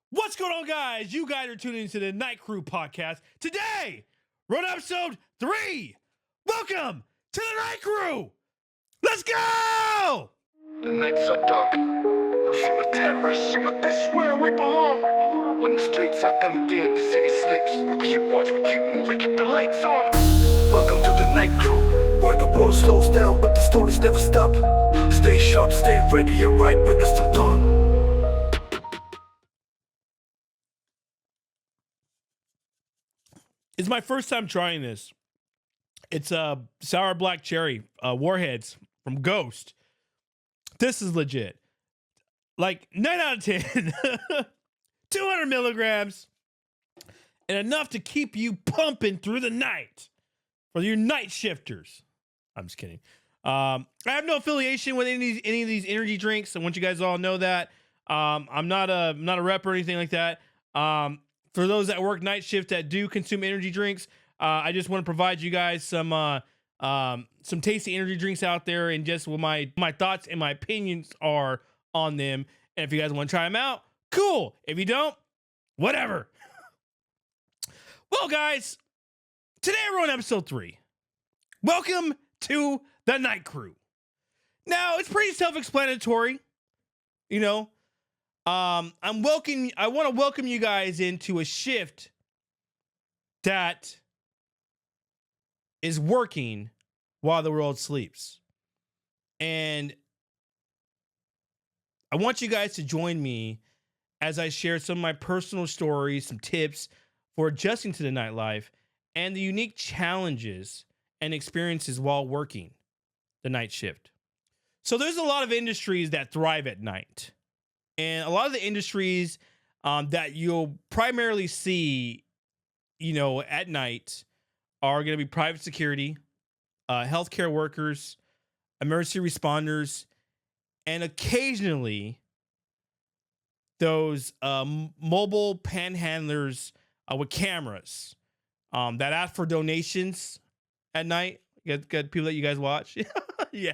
What's going on, guys? You guys are tuning into the Night Crew podcast. Today, we're on episode 3. Welcome to the Night Crew. Let's go! The nights are dark, full of terrors, but this is where we belong. When the streets are empty and the city sleeps, we keep watch, we keep moving, keep the lights on. Welcome to the Night Crew, where the world slows down, but the stories never stop. Stay sharp, stay ready, you're right with us till dawn. It's my first time trying this. It's sour black cherry warheads from Ghost. This is legit. Like 9 out of 10. 200 milligrams. And enough to keep you pumping through the night for your night shifters. I'm just kidding. I have no affiliation with any of these energy drinks. I want you guys to all know that. I'm not a rep or anything like that. For those that work night shift that do consume energy drinks, I just want to provide you guys some tasty energy drinks out there, and just what my thoughts and my opinions are on them. And if you guys want to try them out, cool. If you don't, whatever. Well, guys, today we're on episode 3. Welcome to the Night Crew. Now, it's pretty self-explanatory, you know. I want to welcome you guys into a shift that is working while the world sleeps. And I want you guys to join me as I share some of my personal stories, some tips for adjusting to the nightlife, and the unique challenges and experiences while working the night shift. So there's a lot of industries that thrive at night. And a lot of the industries that you'll primarily see, at night are going to be private security, healthcare workers, emergency responders, and occasionally those mobile panhandlers with cameras that ask for donations at night. Got people that you guys watch. Yeah.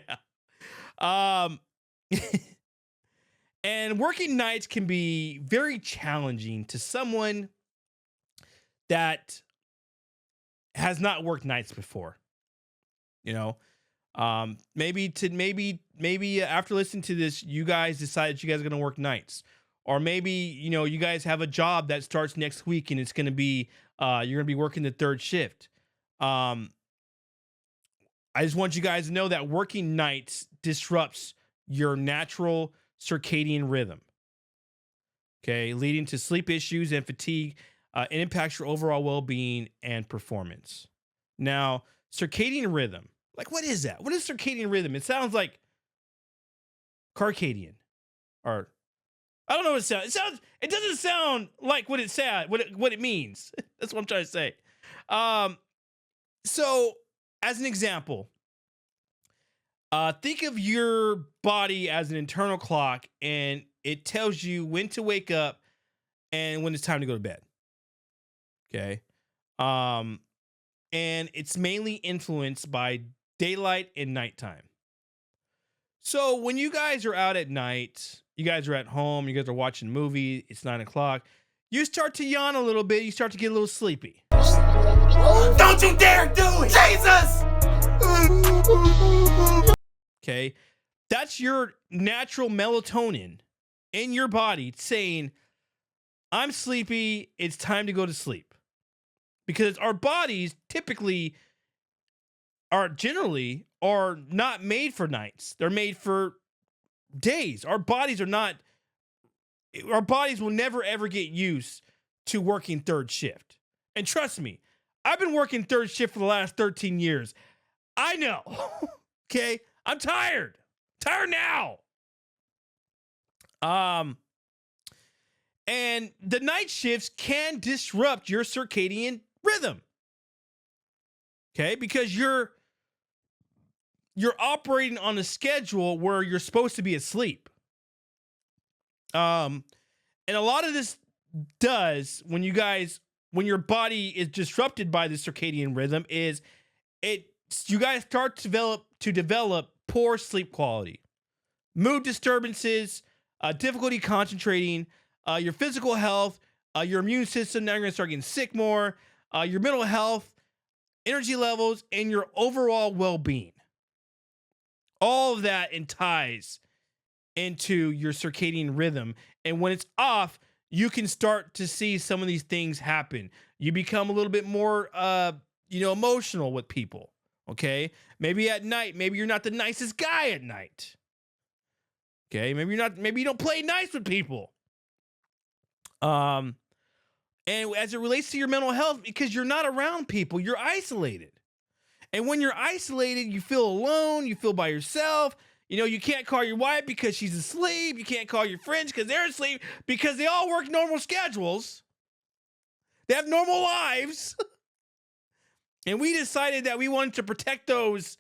And working nights can be very challenging to someone that has not worked nights before. Maybe after listening to this, you guys decide you guys are going to work nights, or maybe you guys have a job that starts next week and it's going to be you're going to be working the third shift. I just want you guys to know that working nights disrupts your natural circadian rhythm, okay, leading to sleep issues and fatigue, and impacts your overall well-being and performance. Now, circadian rhythm, like, what is that? What is circadian rhythm? It sounds like Carcadian, or I don't know what it sounds. It doesn't sound like what it said, what it means. That's what I'm trying to say. So, as an example, think of your body as an internal clock, and it tells you when to wake up and when it's time to go to bed. Okay. And it's mainly influenced by daylight and nighttime. So when you guys are out at night, you guys are at home, you guys are watching a movie, it's 9 o'clock, you start to yawn a little bit, you start to get a little sleepy. Don't you dare do it! Jesus! Okay, that's your natural melatonin in your body saying, I'm sleepy, it's time to go to sleep. Because our bodies generally are not made for nights. They're made for days. Our bodies will never ever get used to working third shift. And trust me, I've been working third shift for the last 13 years. I know. Okay? I'm tired. Tired now. And the night shifts can disrupt your circadian rhythm. Okay? Because you're operating on a schedule where you're supposed to be asleep. And a lot of this does when your body is disrupted by the circadian rhythm is you guys start to develop poor sleep quality, mood disturbances, difficulty concentrating, your physical health, your immune system. Now you're going to start getting sick more. Your mental health, energy levels, and your overall well-being. All of that ties into your circadian rhythm. And when it's off, you can start to see some of these things happen. You become a little bit more, emotional with people. Okay. Maybe at night, maybe you're not the nicest guy at night. Okay. Maybe you don't play nice with people. And as it relates to your mental health, because you're not around people, you're isolated. And when you're isolated, you feel alone, you feel by yourself. You can't call your wife because she's asleep. You can't call your friends because they're asleep, because they all work normal schedules. They have normal lives. And we decided that we wanted to protect those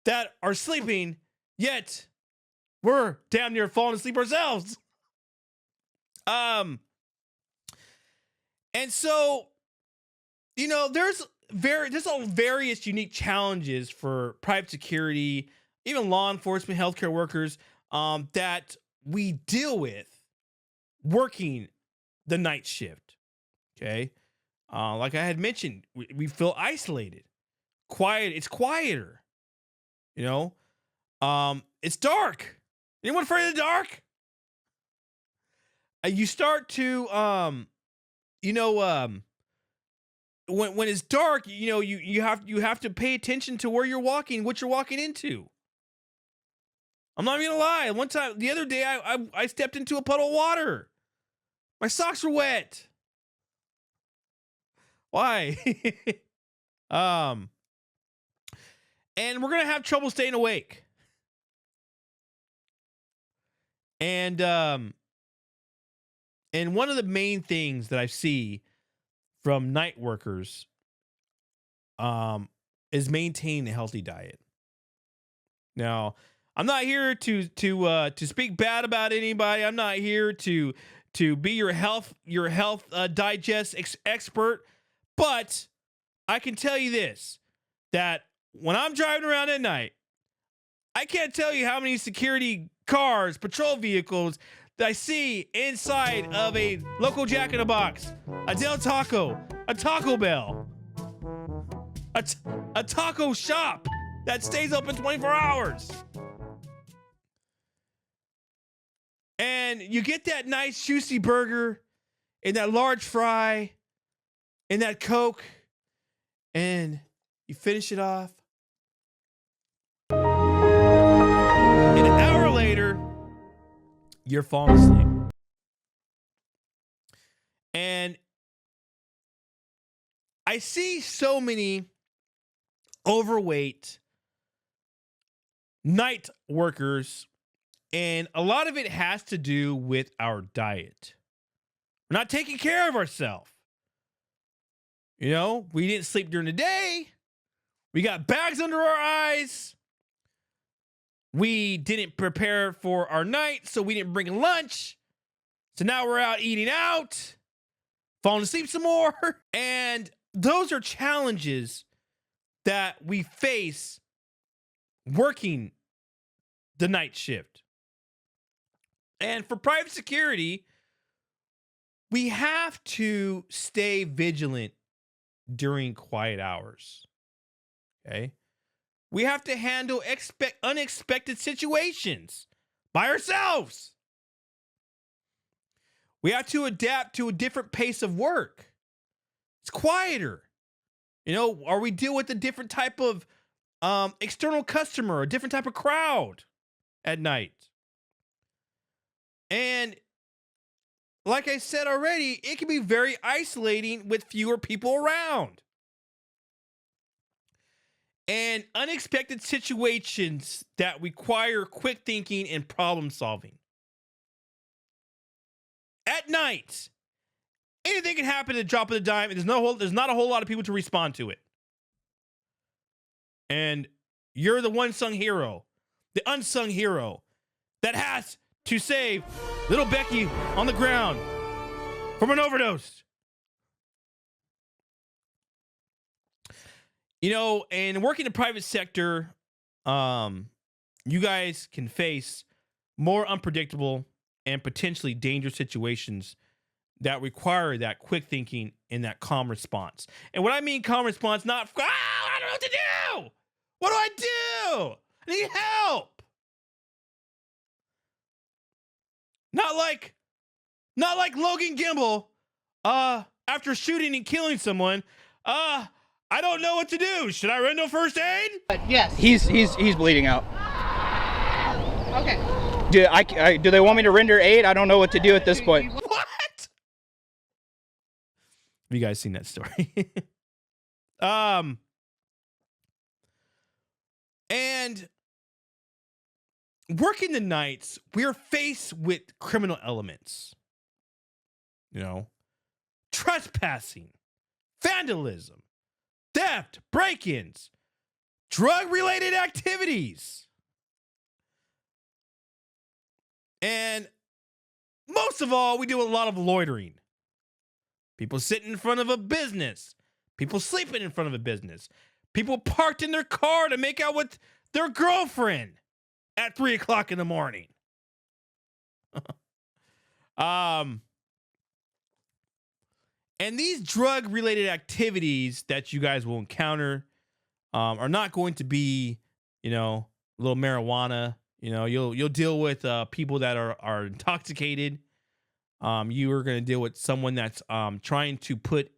that are sleeping, yet we're damn near falling asleep ourselves. And so, there's various unique challenges for private security, even law enforcement, healthcare workers, that we deal with working the night shift. Okay. Like I had mentioned, we feel isolated, quiet. It's quieter, it's dark. Anyone afraid of the dark? You start to, when it's dark, you have to pay attention to where you're walking, what you're walking into. I'm not even gonna lie. One time, the other day, I stepped into a puddle of water. My socks were wet. Why? And we're gonna have trouble staying awake. And one of the main things that I see from night workers is maintaining a healthy diet. Now, I'm not here to speak bad about anybody. I'm not here to be your health digest expert, but I can tell you this, that when I'm driving around at night, I can't tell you how many security cars, patrol vehicles that I see inside of a local Jack in the Box, a Del Taco, a Taco Bell, a taco shop that stays open 24 hours. And you get that nice juicy burger and that large fry and that Coke, and you finish it off. And an hour later, you're falling asleep. And I see so many overweight night workers, and a lot of it has to do with our diet. We're not taking care of ourselves. We didn't sleep during the day. We got bags under our eyes. We didn't prepare for our night, so we didn't bring lunch. So now we're out eating out, falling asleep some more. And those are challenges that we face working the night shift. And for private security, we have to stay vigilant during quiet hours. Okay? We have to handle unexpected situations by ourselves. We have to adapt to a different pace of work. It's quieter. Or we deal with a different type of external customer, a different type of crowd at night. And like I said already, it can be very isolating with fewer people around. And unexpected situations that require quick thinking and problem solving. At night, anything can happen at the drop of a dime, and there's not a whole lot of people to respond to it. And you're the unsung hero that has to save little Becky on the ground from an overdose. And working in the private sector, you guys can face more unpredictable and potentially dangerous situations that require that quick thinking and that calm response. And what I mean calm response, not, I don't know what to do. What do I do? I need help. Not like Logan Gimbel, after shooting and killing someone, I don't know what to do. Should I render first aid? Yes. He's bleeding out. Okay. Do they want me to render aid? I don't know what to do at this point. What? Have you guys seen that story? And working the nights, we're faced with criminal elements. You know, trespassing, vandalism, theft, break-ins, drug-related activities. And most of all, we do a lot of loitering. People sitting in front of a business. People sleeping in front of a business. People parked in their car to make out with their girlfriend at 3 o'clock in the morning. And these drug-related activities that you guys will encounter are not going to be, you know, a little marijuana. You know, you'll deal with people that are intoxicated. You are going to deal with someone that's trying to put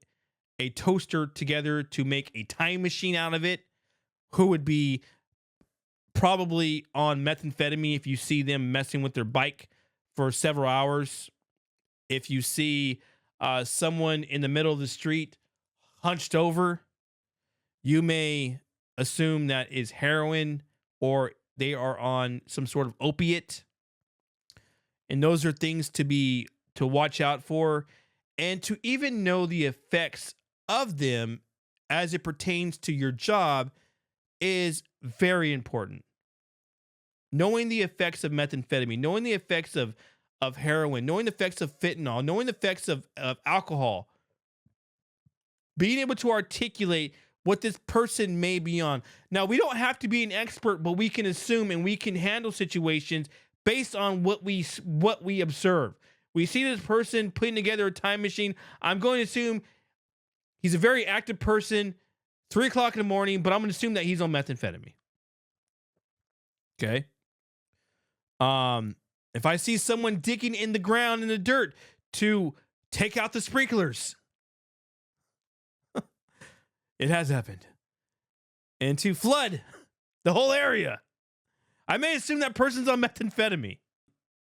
a toaster together to make a time machine out of it, who would be probably on methamphetamine if you see them messing with their bike for several hours. If you see someone in the middle of the street hunched over, you may assume that is heroin or they are on some sort of opiate. And those are things to watch out for, and to even know the effects of them as it pertains to your job is very important. Knowing the effects of methamphetamine, knowing the effects of heroin, knowing the effects of fentanyl, knowing the effects of alcohol, being able to articulate what this person may be on. Now, we don't have to be an expert, but we can assume and we can handle situations based on what we observe. We see this person putting together a time machine. I'm going to assume he's a very active person, 3 o'clock in the morning, but I'm going to assume that he's on methamphetamine. Okay. If I see someone digging in the ground in the dirt to take out the sprinklers, it has happened, and to flood the whole area, I may assume that person's on methamphetamine.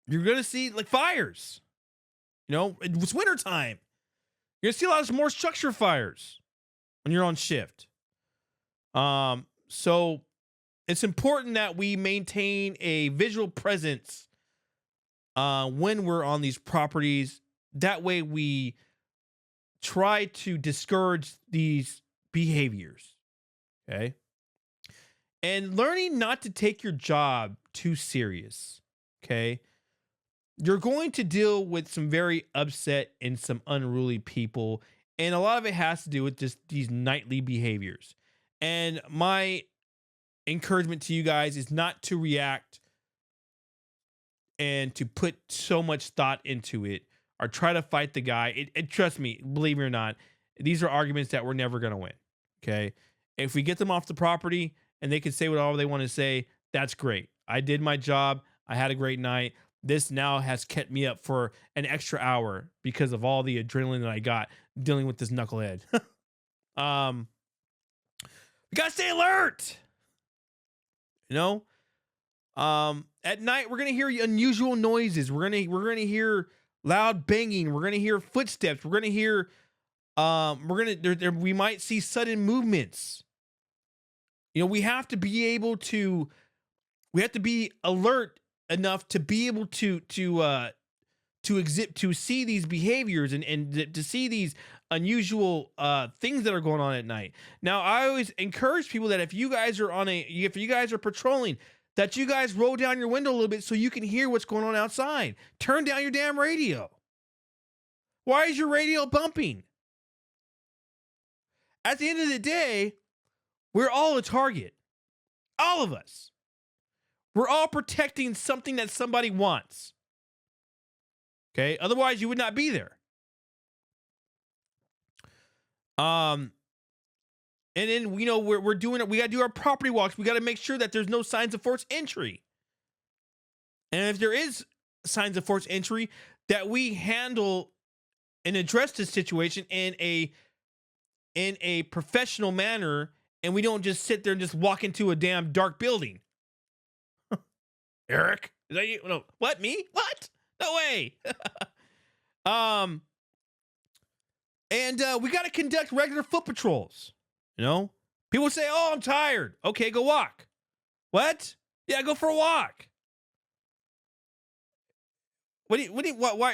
You're going to see like fires. You know, it's wintertime. You're going to see a lot more structure fires when you're on shift. So it's important that we maintain a visual presence when we're on these properties. That way we try to discourage these behaviors. Okay. And learning not to take your job too serious. Okay. You're going to deal with some very upset and some unruly people. And a lot of it has to do with just these nightly behaviors. And my encouragement to you guys is not to react and to put so much thought into it or try to fight the guy. And trust me, believe me or not, these are arguments that we're never going to win. Okay. If we get them off the property and they can say whatever they want to say, that's great. I did my job. I had a great night. This now has kept me up for an extra hour because of all the adrenaline that I got dealing with this knucklehead. We gotta stay alert. You know, at night we're gonna hear unusual noises. We're gonna hear loud banging. We're gonna hear footsteps. We're gonna hear we might see sudden movements. You know, we have to be alert enough to be able to see these behaviors and to see these unusual things that are going on at night. Now, I always encourage people that if you guys are patrolling, that you guys roll down your window a little bit so you can hear what's going on outside. Turn down your damn radio. Why is your radio bumping? At the end of the day, we're all a target. All of us. We're all protecting something that somebody wants. Okay, otherwise you would not be there. And then we're doing it. We gotta do our property walks. We gotta make sure that there's no signs of forced entry. And if there is signs of forced entry, that we handle and address this situation in a professional manner, and we don't just sit there and just walk into a damn dark building. Eric, is that you? No, what, me? What? No way. And we got to conduct regular foot patrols. People say, "Oh, I'm tired." Okay, go walk. What? Yeah, go for a walk. Why?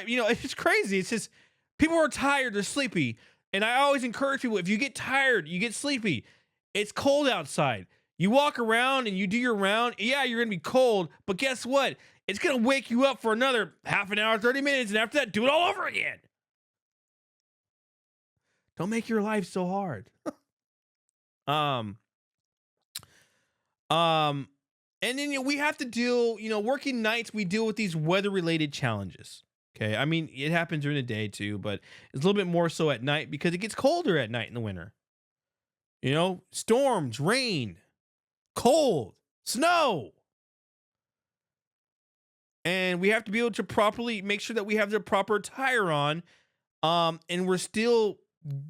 It's crazy. It's just people are tired. They're sleepy. And I always encourage people, if you get tired, you get sleepy. It's cold outside. You walk around and you do your round. Yeah, you're going to be cold. But guess what? It's going to wake you up for another half an hour, 30 minutes. And after that, do it all over again. Don't make your life so hard. And then we have to deal, working nights, we deal with these weather-related challenges. Okay, I mean, it happens during the day too, but it's a little bit more so at night because it gets colder at night in the winter. Storms, rain, cold, snow. And we have to be able to properly make sure that we have the proper attire on. And we're still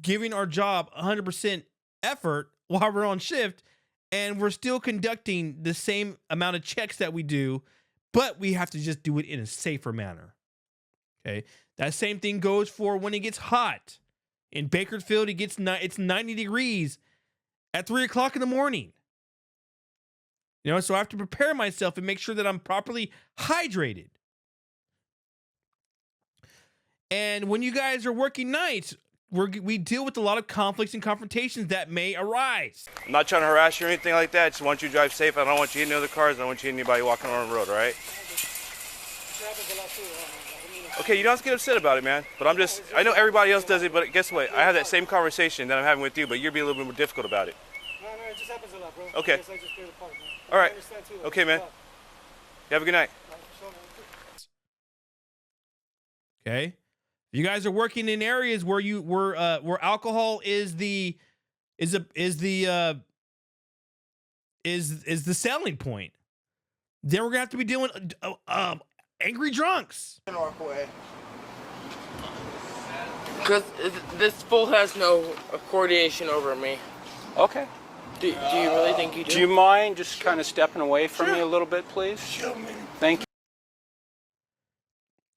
giving our job 100% effort while we're on shift. And we're still conducting the same amount of checks that we do, but we have to just do it in a safer manner. Okay. That same thing goes for when it gets hot. In Bakersfield, it's 90 degrees at 3 o'clock in the morning. So I have to prepare myself and make sure that I'm properly hydrated. And when you guys are working nights, we deal with a lot of conflicts and confrontations that may arise. I'm not trying to harass you or anything like that. I just want you to drive safe. I don't want you hitting other cars. I don't want you hitting anybody walking on the road, all right? Okay, you don't have to get upset about it, man. But I know everybody else does it, but guess what? I have that same conversation that I'm having with you, but you're being a little bit more difficult about it. No, it just happens a lot, bro. Okay. I just play the part, man. All right. Too, okay, man. You have a good night. Okay. You guys are working in areas where where alcohol is the selling point. Then we're gonna have to be dealing angry drunks. Because this fool has no coordination over me. Okay. Do you really think you do? Do you mind just kind of stepping away from me a little bit, please? Thank you.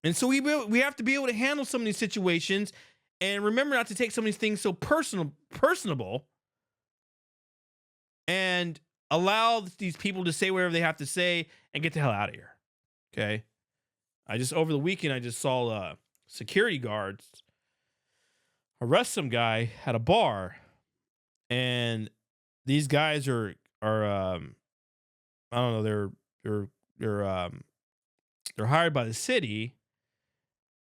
And so we have to be able to handle some of these situations and remember not to take some of these things so personable and allow these people to say whatever they have to say and get the hell out of here. Okay. Over the weekend, I just saw security guards arrest some guy at a bar, and these guys are I don't know, they're hired by the city.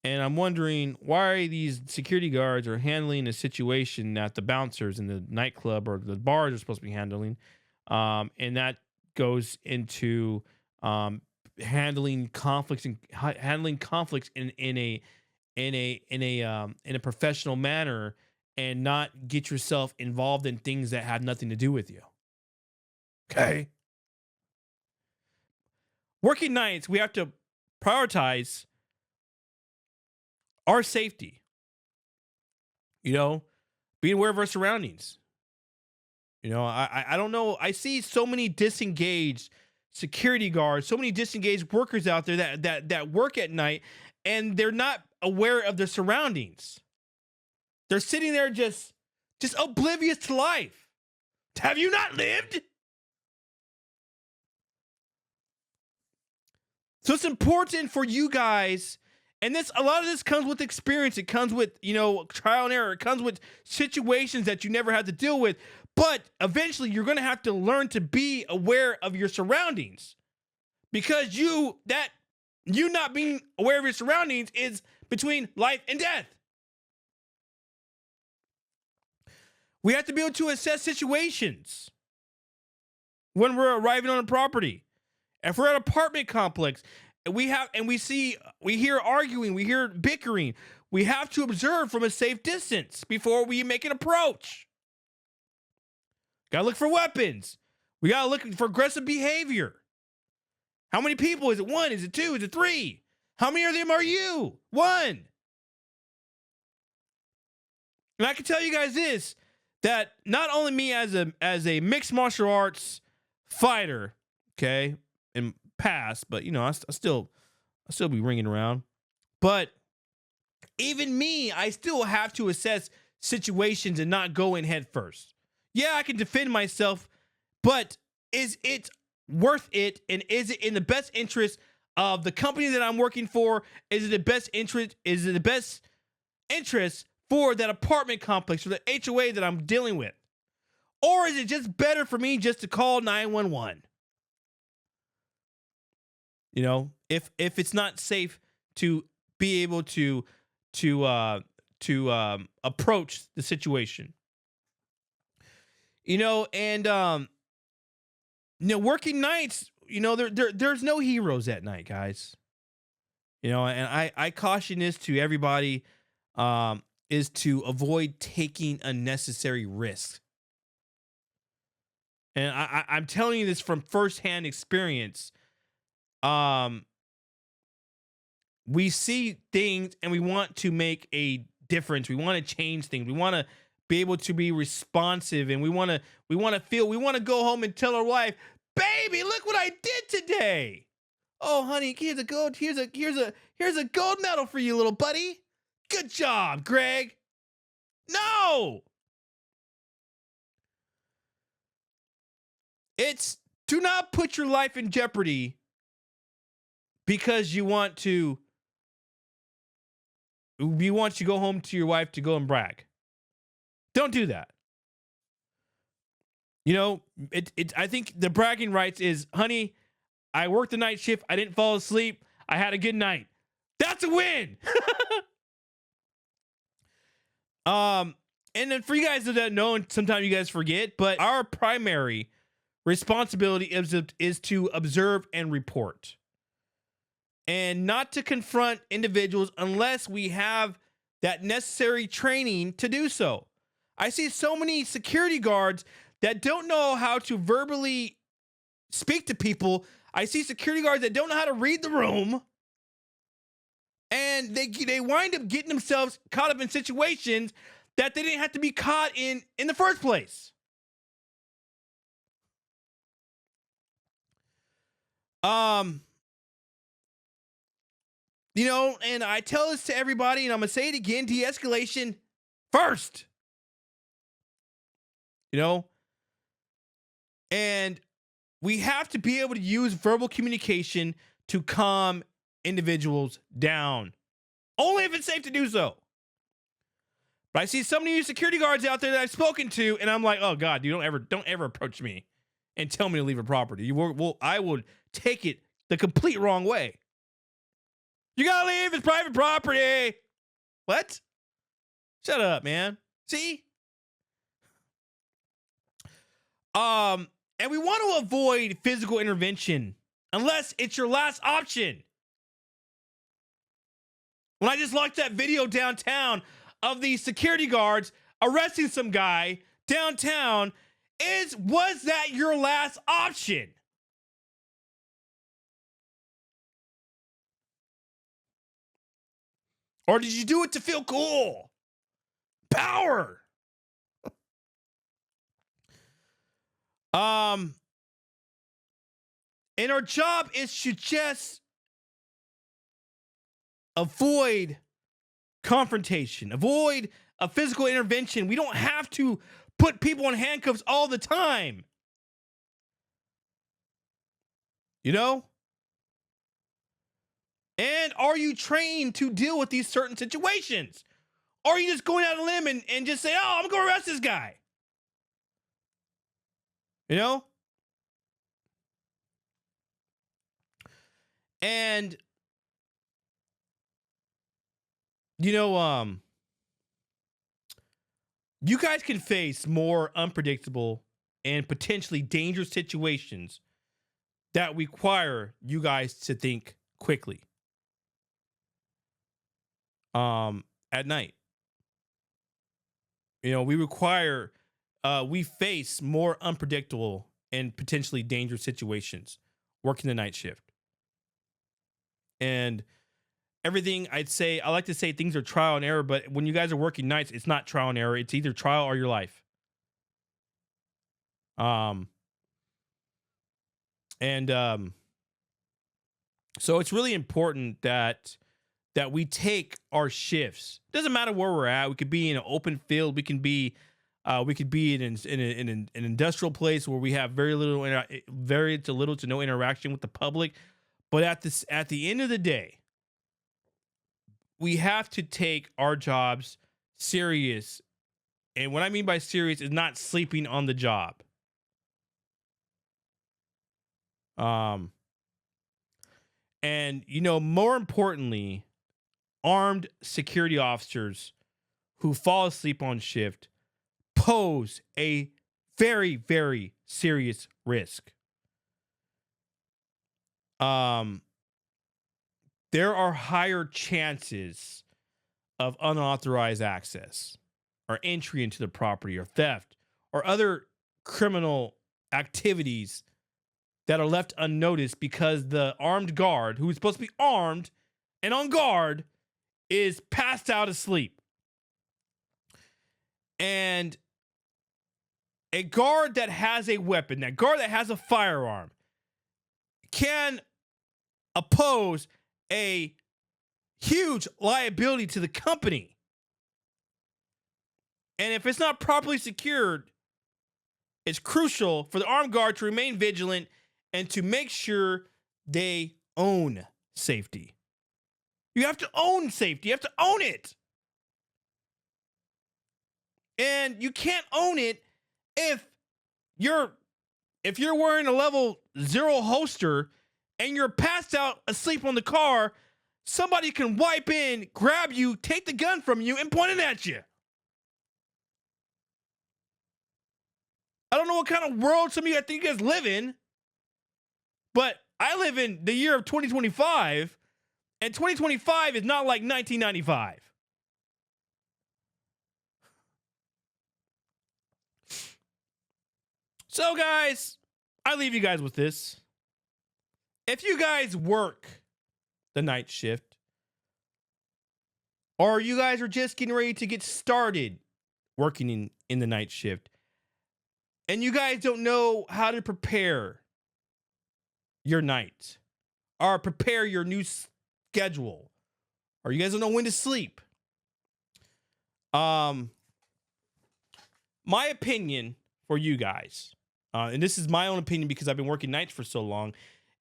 And I'm wondering why these security guards are handling a situation that the bouncers in the nightclub or the bars are supposed to be handling. And that goes into handling conflicts in a professional manner and not get yourself involved in things that had nothing to do with you. Okay. Working nights, we have to prioritize our safety. Being aware of our surroundings. I don't know. I see so many disengaged security guards, so many disengaged workers out there that work at night, and they're not aware of their surroundings. They're sitting there just oblivious to life. Have you not lived? So it's important for you guys. And a lot of this comes with experience. It comes with, trial and error. It comes with situations that you never had to deal with. But eventually you're going to have to learn to be aware of your surroundings. Because you not being aware of your surroundings is between life and death. We have to be able to assess situations when we're arriving on a property. If we're at an apartment complex, we hear arguing, we hear bickering. We have to observe from a safe distance before we make an approach. Gotta look for weapons. We gotta look for aggressive behavior. How many people? Is it 1? Is it 2? Is it 3? How many of them are you? 1. And I can tell you guys this, that not only me as a mixed martial arts fighter, okay, in past, but I still be ringing around. But even me, I still have to assess situations and not go in head first. Yeah, I can defend myself, but is it worth it? And is it in the best interest of the company that I'm working for? Is it the best interest? Is it the best interest for that apartment complex or the HOA that I'm dealing with? Or is it just better for me just to call 911? If it's not safe to be able to approach the situation. Working nights, there's no heroes at night, guys. And I caution this to everybody, is to avoid taking unnecessary risks. And I'm telling you this from firsthand experience. We see things and we want to make a difference. We want to change things. We want to be able to be responsive, and we want to go home and tell our wife, "Baby, look what I did today. Oh, honey, here's a gold medal for you, little buddy. Good job, Greg." No. Do not put your life in jeopardy because you want to go home to your wife to go and brag. Don't do that. I think the bragging rights is, honey, I worked the night shift. I didn't fall asleep. I had a good night. That's a win. And then for you guys that know, and sometimes you guys forget, but our primary responsibility is to observe and report, and not to confront individuals unless we have that necessary training to do so. I see so many security guards that don't know how to verbally speak to people. I see security guards that don't know how to read the room, and they wind up getting themselves caught up in situations that they didn't have to be caught in the first place. And I tell this to everybody, and I'm going to say it again, de-escalation first. And we have to be able to use verbal communication to calm individuals down. Only if it's safe to do so. But I see so many security guards out there that I've spoken to, and I'm like, oh God, you don't ever approach me and tell me to leave a property. I will take it the complete wrong way. You gotta leave, it's private property. What? Shut up, man. See? And we want to avoid physical intervention unless it's your last option. When I just watched that video downtown of the security guards arresting some guy downtown, was that your last option? Or did you do it to feel cool? Power. And our job is to just avoid confrontation, avoid a physical intervention. We don't have to put people in handcuffs all the time. And are you trained to deal with these certain situations? Or are you just going out on a limb and just say, oh, I'm going to arrest this guy? And, you guys can face more unpredictable and potentially dangerous situations that require you guys to think quickly at night. You know, we face more unpredictable and potentially dangerous situations working the night shift. And everything I like to say things are trial and error, but when you guys are working nights, it's not trial and error. It's either trial or your life. So it's really important that we take our shifts. Doesn't matter where we're at. We could be in an open field. We can be in an industrial place where we have very to little to no interaction with the public. But at the end of the day, we have to take our jobs serious. And what I mean by serious is not sleeping on the job. And more importantly, armed security officers who fall asleep on shift pose a very, very serious risk. There are higher chances of unauthorized access or entry into the property or theft or other criminal activities that are left unnoticed because the armed guard, who is supposed to be armed and on guard, is passed out asleep. And a guard that has a weapon, that guard that has a firearm, can oppose a huge liability to the company. And if it's not properly secured, it's crucial for the armed guard to remain vigilant and to make sure they own safety. You have to own safety. You have to own it. And you can't own it if you're wearing a level 0 holster and you're passed out asleep on the car. Somebody can wipe in, grab you, take the gun from you, and point it at you. I don't know what kind of world some of you think you guys live in, but I live in the year of 2025, and 2025 is not like 1995. So, guys, I leave you guys with this. If you guys work the night shift, or you guys are just getting ready to get started working in the night shift, and you guys don't know how to prepare your night or prepare your new schedule, or you guys don't know when to sleep, my opinion for you guys, and this is my own opinion because I've been working nights for so long,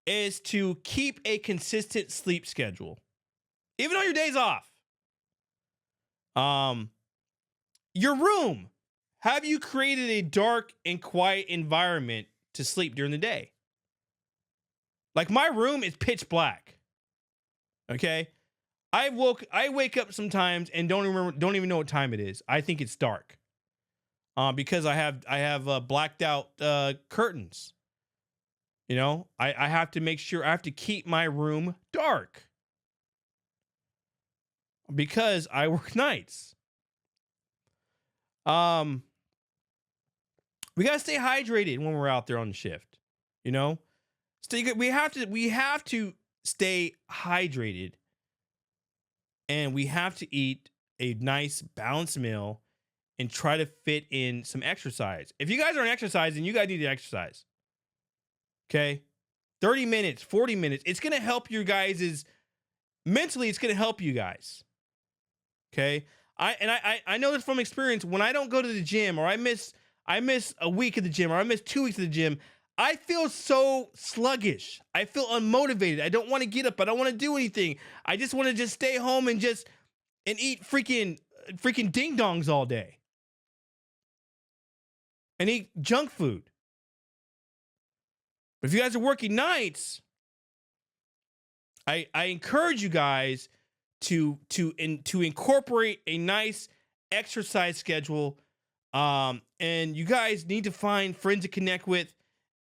is to keep a consistent sleep schedule, even on your days off. Your room. Have you created a dark and quiet environment to sleep during the day? Like, my room is pitch black. Okay? I wake up sometimes and don't even know what time it is. I think it's dark. Because I have blacked out curtains. You know, I have to make sure, I have to keep my room dark because I work nights. We gotta stay hydrated when we're out there on shift. You know, we have to stay hydrated, and we have to eat a nice balanced meal and try to fit in some exercise. If you guys aren't exercising, you guys need to exercise. Okay? 30 minutes, 40 minutes. It's going to help you guys mentally, it's going to help you guys. Okay? I know this from experience. When I don't go to the gym, or I miss a week of the gym, or I miss 2 weeks of the gym, I feel so sluggish. I feel unmotivated. I don't want to get up. I don't want to do anything. I just want to just stay home and eat freaking ding dongs all day. And eat junk food. But if you guys are working nights, I encourage you guys to incorporate a nice exercise schedule. And you guys need to find friends to connect with,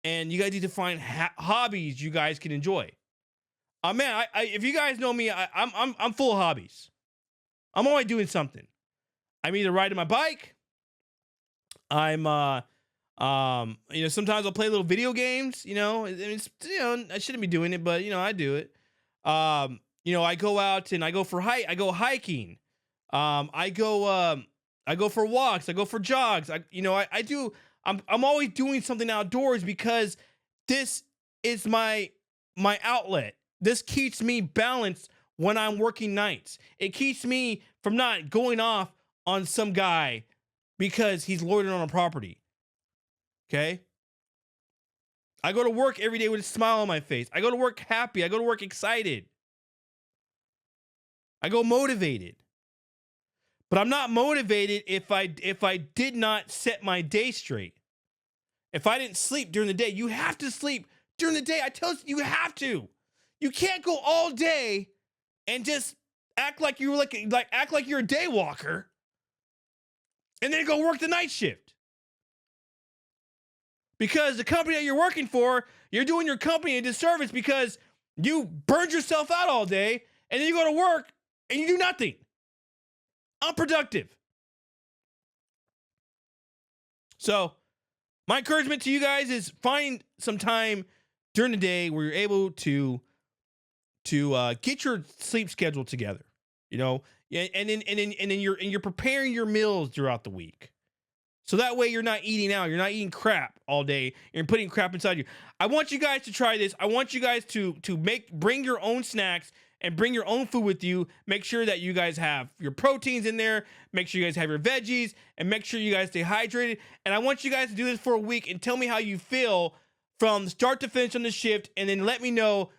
and you guys need to find hobbies you guys can enjoy. Man, if you guys know me, I'm full of hobbies. I'm always doing something. I'm either riding my bike. I'm sometimes I'll play little video games. I shouldn't be doing it, but I do it. I go out and I go hiking. I go for walks. I go for jogs. I'm always doing something outdoors because this is my outlet. This keeps me balanced when I'm working nights. It keeps me from not going off on some guy because he's loitering on a property. Okay? I go to work every day with a smile on my face. I go to work happy. I go to work excited. I go motivated. But I'm not motivated if I did not set my day straight. If I didn't sleep during the day. You have to sleep during the day. I tell you have to. You can't go all day and just act like you're act like you're a day walker and then go work the night shift. Because the company that you're working for, you're doing your company a disservice because you burned yourself out all day and then you go to work and you do nothing. Unproductive. So, my encouragement to you guys is find some time during the day where you're able to get your sleep schedule together, and then you're preparing your meals throughout the week. So that way you're not eating out. You're not eating crap all day. You're putting crap inside you. I want you guys to try this. I want you guys to bring your own snacks and bring your own food with you. Make sure that you guys have your proteins in there. Make sure you guys have your veggies and make sure you guys stay hydrated. And I want you guys to do this for a week and tell me how you feel from start to finish on the shift, and then let me know.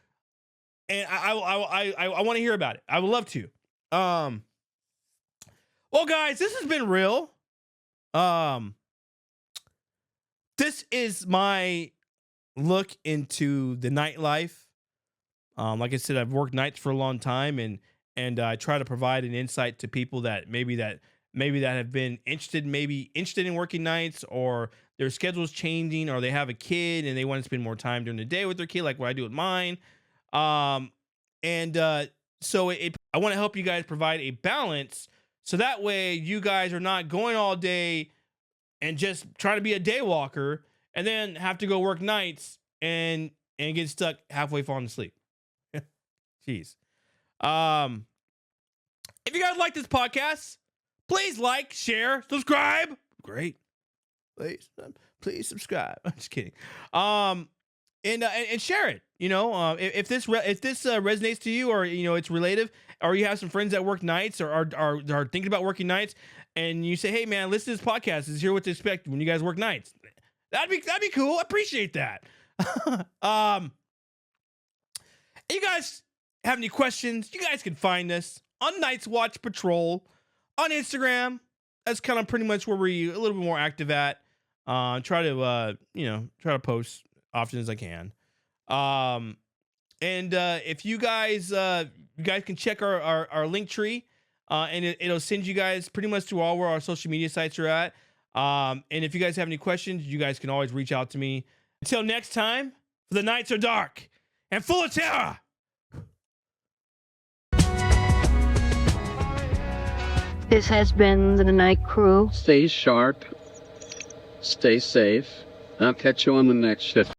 And I want to hear about it. I would love to. Well, guys, this has been real. This is my look into the nightlife. Like I said, I've worked nights for a long time, and I try to provide an insight to people that maybe that have been interested in working nights, or their schedule's changing, or they have a kid and they want to spend more time during the day with their kid, like what I do with mine. So I want to help you guys provide a balance, so that way you guys are not going all day and just trying to be a day walker and then have to go work nights and get stuck halfway falling asleep. Jeez. If you guys like this podcast, please like, share, subscribe. Great. Please subscribe. I'm just kidding. And share it. If this resonates to you, or it's relative, or you have some friends that work nights or are thinking about working nights, and you say, hey man, listen to this podcast. Is here what to expect when you guys work nights. That'd be cool. I appreciate that. You guys have any questions? You guys can find us on Night's Watch Patrol on Instagram. That's kind of pretty much where we're a little bit more active at. Try to post often as I can. If you guys can check our link tree, and it'll send you guys pretty much to all where our social media sites are at. And if you guys have any questions, you guys can always reach out to me. Until next time, for the nights are dark and full of terror. This has been the Night Crew. Stay sharp. Stay safe. I'll catch you on the next shift.